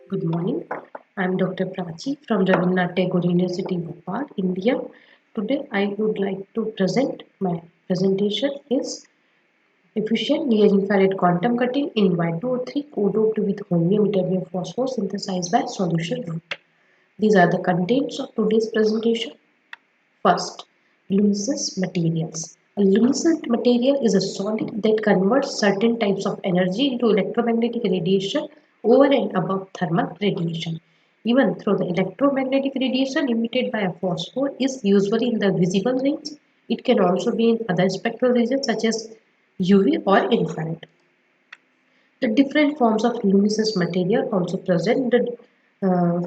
Good morning. I am Dr. Prachi from Rabindranath Tagore University, Bhopal, India. Today I would like to present my presentation is efficient near-infrared quantum cutting in Y2O3 co-doped with holmium ytterbium phosphor synthesized by solution route. These are the contents of today's presentation. First, luminescent materials. A luminescent material is a solid that converts certain types of energy into electromagnetic radiation over and above thermal radiation. Even though the electromagnetic radiation emitted by a phosphor is usually in the visible range, it can also be in other spectral regions such as UV or infrared. The different forms of luminescence material also present.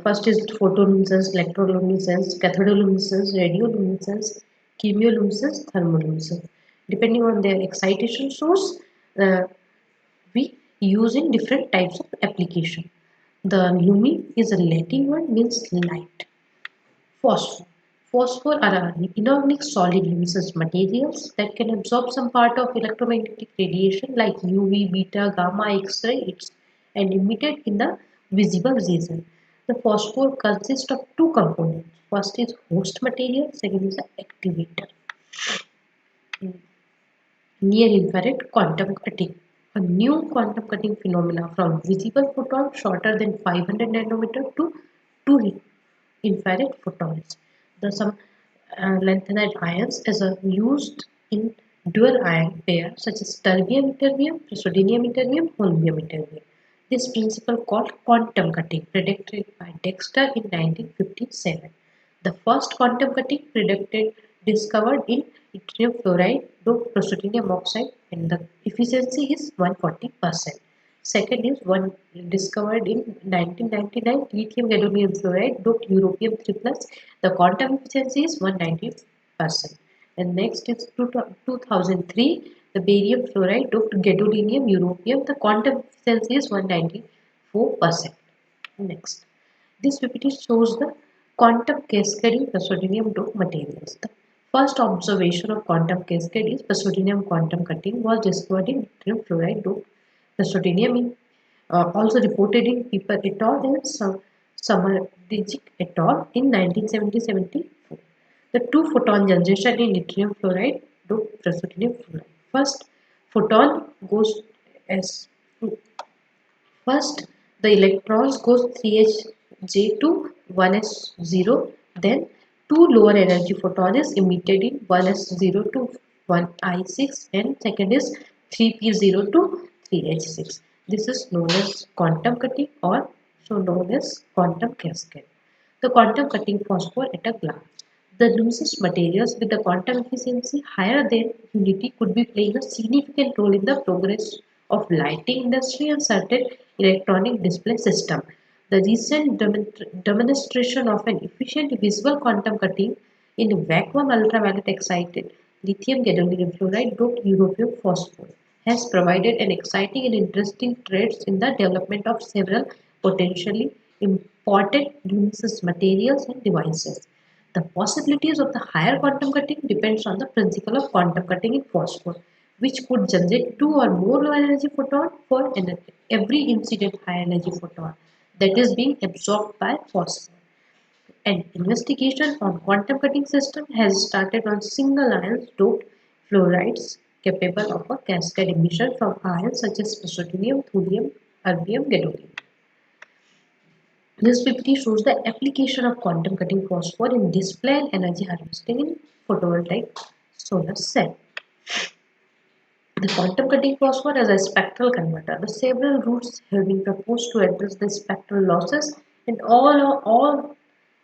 First is photoluminescence, electroluminescence, cathodoluminescence, radioluminescence, chemioluminescence, thermoluminescence. Depending on their excitation source, uh, we use in different types of application. The lumi is a Latin word means light. Phosphor. Phosphor are inorganic solid luminescent materials that can absorb some part of electromagnetic radiation like UV, beta, gamma, X-ray and emitted in the visible region. The phosphor consists of two components. First is host material, second is the activator. Near infrared quantum cutting. A new quantum cutting phenomena from visible photon shorter than 500 nanometer to 2 infrared photons. The some lanthanide ions is used in dual ion pairs such as terbium ytterbium, praseodymium ytterbium, holmium ytterbium. This principle called quantum cutting predicted by Dexter in 1957. The first quantum cutting predicted discovered in yttrium fluoride doped praseodymium oxide and the efficiency is 140%. Second is one discovered in 1999 lithium gadolinium fluoride doped europium 3 plus. The quantum efficiency is 190%. And next is 2003 the barium fluoride doped gadolinium europium. The quantum efficiency is 194%. Next, this PPT shows the quantum cascading praseodymium doped materials. The first observation of quantum cascade is praseodymium quantum cutting was discovered in yttrium fluoride doped praseodymium also reported in Piper et al. And Samardzic et al. In 1970-74. The two photon generation in yttrium fluoride doped praseodymium fluoride. First photon goes as first, the electrons goes 3hj to 1s0. Then, two lower energy photon is emitted in 1s0 to 1i6 and second is 3p0 to 3h6. This is known as quantum cutting or so known as quantum cascade. The quantum cutting phosphor at a glance. The loosest materials with the quantum efficiency higher than unity could be playing a significant role in the progress of lighting industry and certain electronic display system. The recent demonstration of an efficient visual quantum cutting in vacuum ultraviolet excited lithium gadolinium fluoride doped europium phosphor has provided an exciting and interesting trends in the development of several potentially important luminescent materials and devices. The possibilities of the higher quantum cutting depends on the principle of quantum cutting in phosphor, which could generate two or more low energy photon for every incident high energy photon that is being absorbed by phosphor. An investigation on quantum cutting system has started on single ion doped fluorides capable of a cascade emission from ions such as praseodymium, thulium, erbium, gadolinium. This PPT shows the application of quantum cutting phosphor in display and energy harvesting in photovoltaic solar cell. The quantum cutting phosphor as a spectral converter. The several routes have been proposed to address the spectral losses and all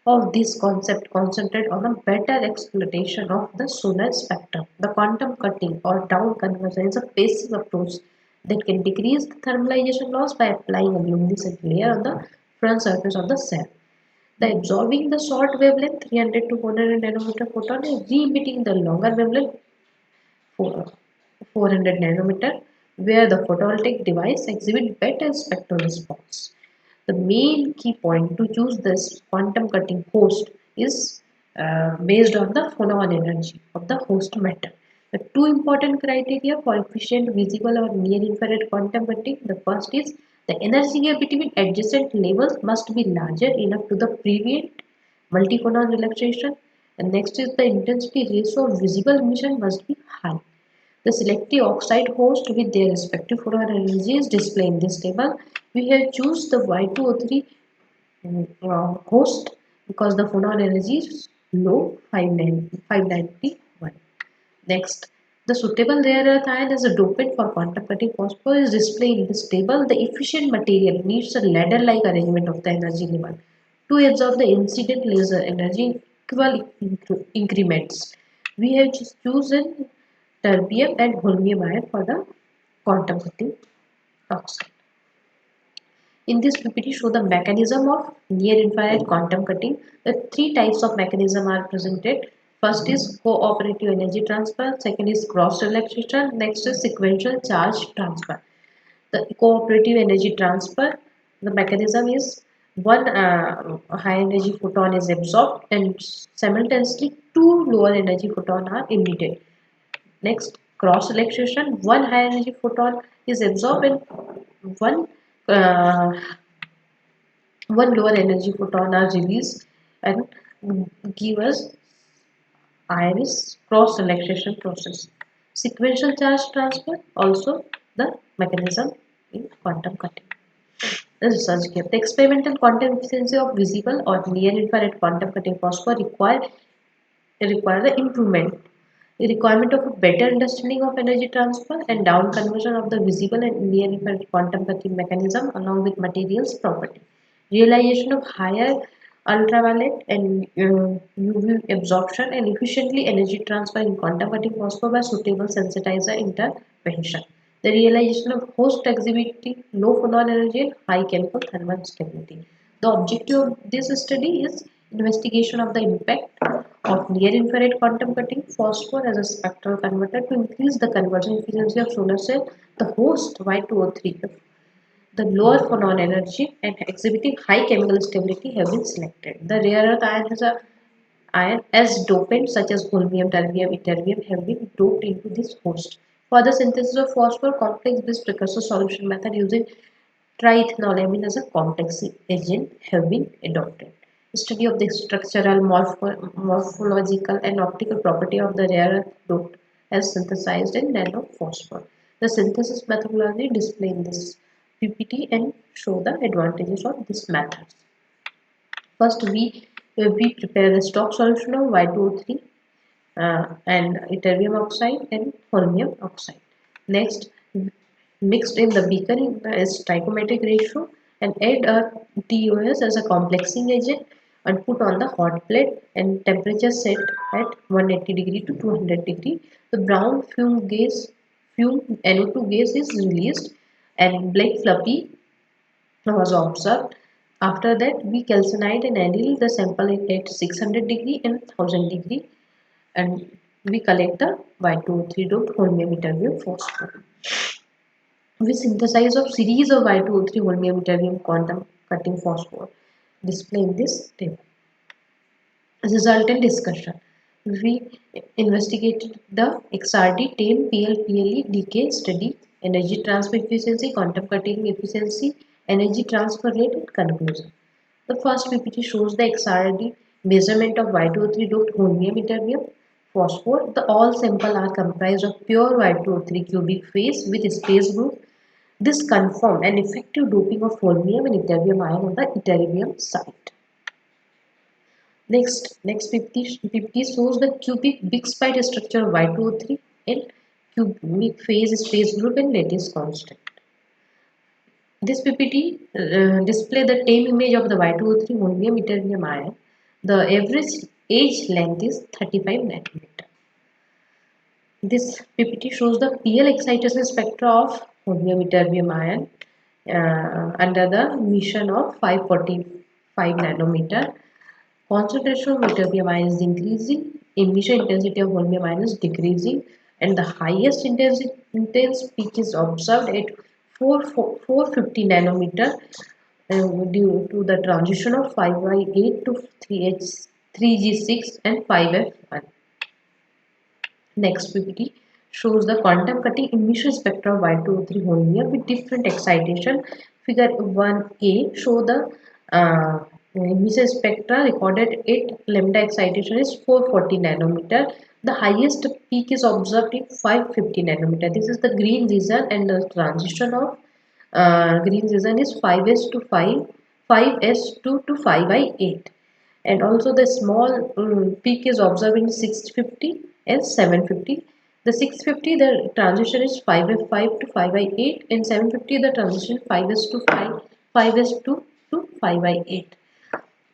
of these concepts concentrate on a better exploitation of the solar spectrum. The quantum cutting or down conversion is a basic approach that can decrease the thermalization loss by applying a luminescent layer on the front surface of the cell. The absorbing the short wavelength 300 to 400 nanometer photon and re-emitting the longer wavelength 400 nanometer where the photovoltaic device exhibit better spectral response. The main key point to choose this quantum cutting host is based on the phonon energy of the host matter. The two important criteria for efficient visible or near infrared quantum cutting. The first is The energy gap between adjacent levels must be larger enough to the prevent multi-photon relaxation. And next is the intensity ratio of visible emission must be high. The selective oxide host with their respective photon energy is displayed in this table. We have choose the Y2O3 host because the photon energy is low 591. Next, the suitable rare earth ion as a dopant for quantum cutting phosphor is displayed in this table. The efficient material needs a ladder-like arrangement of the energy level to absorb the incident laser energy in equal increments. We have just chosen terbium and holmium ion for the quantum cutting oxide. In this PPT show the mechanism of near-infrared quantum cutting. The three types of mechanism are presented. First is cooperative energy transfer, second is cross relaxation, next is sequential charge transfer. The cooperative energy transfer, the mechanism is one high energy photon is absorbed and simultaneously two lower energy photon are emitted. Next, cross relaxation, one high energy photon is absorbed and one uh, one lower energy photon are released and give us iris cross relaxation process. Sequential charge transfer also the mechanism in quantum cutting. The research gap. The experimental quantum efficiency of visible or near infrared quantum cutting phosphor require the improvement. The requirement of a better understanding of energy transfer and down conversion of the visible and near infrared quantum cutting mechanism along with materials property. Realization of higher ultraviolet and UV absorption and efficiently energy transfer in quantum cutting phosphor by suitable sensitizer intervention. The realization of host exhibiting low photon energy and high chemical thermal stability. The objective of this study is investigation of the impact of near-infrared quantum cutting phosphor as a spectral converter to increase the conversion efficiency of solar cell. The host Y2O3, the lower photon energy and exhibiting high chemical stability have been selected. The rare earth ion has a ion as dopants such as holmium, terbium, ytterbium have been doped into this host. For the synthesis of phosphor, complex-based precursor solution method using triethanolamine as a complex agent have been adopted. Study of the structural, morphological, and optical property of the rare earth doped as synthesized in nanophosphor. The synthesis methodology displayed in this PPT and show the advantages of this method. First, we prepare the stock solution of Y2O3 and ytterbium oxide and holmium oxide. Next, mixed in the beaker in the stoichiometric ratio and add a TOS as a complexing agent and put on the hot plate and temperature set at 180 degree to 200 degree. The brown fume NO2 gas is released and black fluffy was observed. After that, we calcined and anneal the sample at 600 degree and 1000 degree and we collect the Y2O3 doped holmium ytterbium phosphor. We synthesize a series of Y2O3 holmium ytterbium quantum cutting phosphor display in this table. Resultant discussion. We investigated the XRD 10 PLPLE decay study, energy transfer efficiency, quantum cutting efficiency, energy transfer rate, and conclusion. The first PPT shows the XRD measurement of Y2O3 doped holmium ytterbium phosphor. The all sample are comprised of pure Y2O3 cubic phase with space group. This confirmed an effective doping of holmium and ytterbium ion on the ytterbium site. Next PPT shows the cubic big spite structure of Y2O3 in cubic phase space group and lattice constant. This PPT display the tame image of the Y2O3 holmium ytterbium ion. The average age length is 35 nanometer. This PPT shows the PL excitation spectra of holmium ytterbium ion under the mission of 545 nanometer. Concentration of ytterbium ion is increasing, emission intensity of holmium ion is decreasing, and the highest intense peak is observed at 450 nanometer due to the transition of 5Y8 to 3G6 and 5F1. Next PPT shows the quantum cutting emission spectra of Y2O3 holmium with different excitation Figure 1a show the emission spectra recorded at lambda excitation is 440 nanometer. The highest peak is observed in 550 nanometer. This is the green region, and the transition of green region is 5s to 5, 5s2 to 5i8. And also the small peak is observed in 650 and 750. The 650 the transition is 5f5 to 5i8, and 750 the transition 5s to 5, 5s2 to 5i8.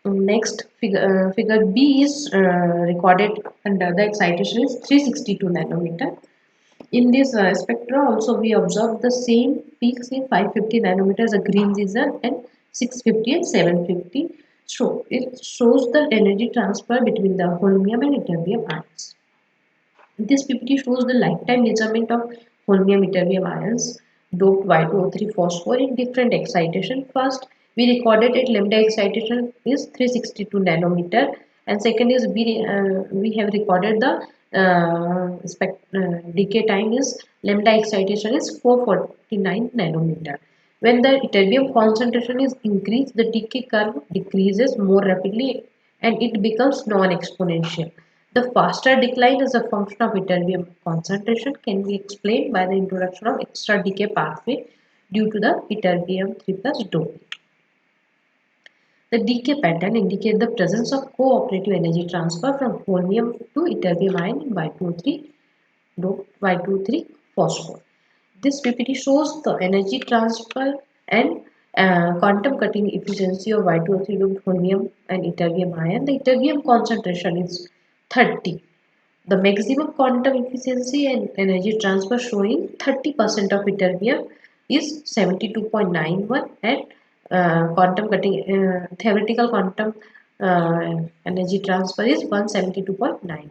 Next figure B is recorded under the excitation is 362 nanometer. In this spectra also we observe the same peaks in 550 nanometers, a green region, and 650 and 750. So it shows the energy transfer between the holmium and ytterbium ions. This PPT shows the lifetime measurement of holmium ytterbium ions doped Y2O3 phosphor in different excitation. First, we recorded at lambda excitation is 362 nanometer, and second is we have recorded the decay time is lambda excitation is 449 nanometer. When the ytterbium concentration is increased, the decay curve decreases more rapidly and it becomes non-exponential. The faster decline as a function of ytterbium concentration can be explained by the introduction of extra decay pathway due to the ytterbium 3 plus doping. The decay pattern indicates the presence of cooperative energy transfer from holmium to ytterbium ion in Y23 phosphor. This PPT shows the energy transfer and quantum cutting efficiency of Y2O3 doped holmium and ytterbium ion. The ytterbium concentration is 30. The maximum quantum efficiency and energy transfer showing 30% of ytterbium is 72.91, and quantum cutting theoretical quantum energy transfer is 172.9.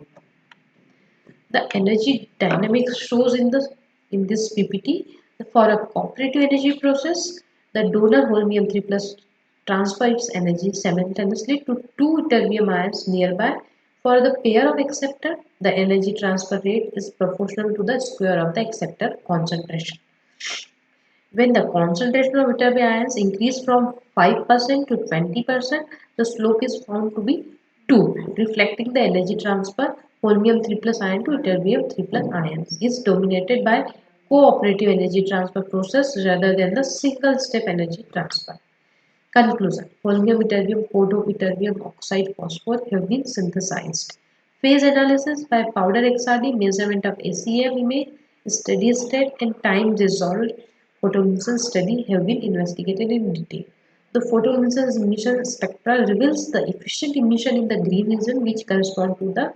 The energy dynamics shows in this PPT. For a cooperative energy process, the donor holmium 3 plus transfers its energy simultaneously to two terbium ions nearby. For the pair of acceptor, the energy transfer rate is proportional to the square of the acceptor concentration. When the concentration of ytterbium ions increase from 5% to 20%, the slope is found to be 2, reflecting the energy transfer. Holmium 3 plus ion to ytterbium 3 plus ions is dominated by cooperative energy transfer process rather than the single step energy transfer. Conclusion: holmium ytterbium codope ytterbium oxide phosphor have been synthesized. Phase analysis by powder XRD, measurement of ACM image, steady state and time resolved photoluminescence study have been investigated in detail. The photoluminescence emission spectra reveals the efficient emission in the green region, which correspond to the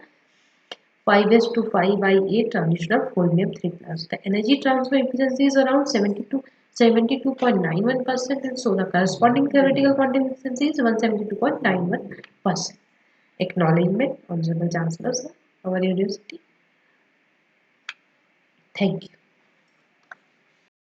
5s to 5i8 transition of holmium 3 plus. The energy transfer efficiency is around 72.91%, and so the corresponding theoretical quantum efficiency is 172.91%. Acknowledgement, Honorable Chancellor, sir, our university. Thank you.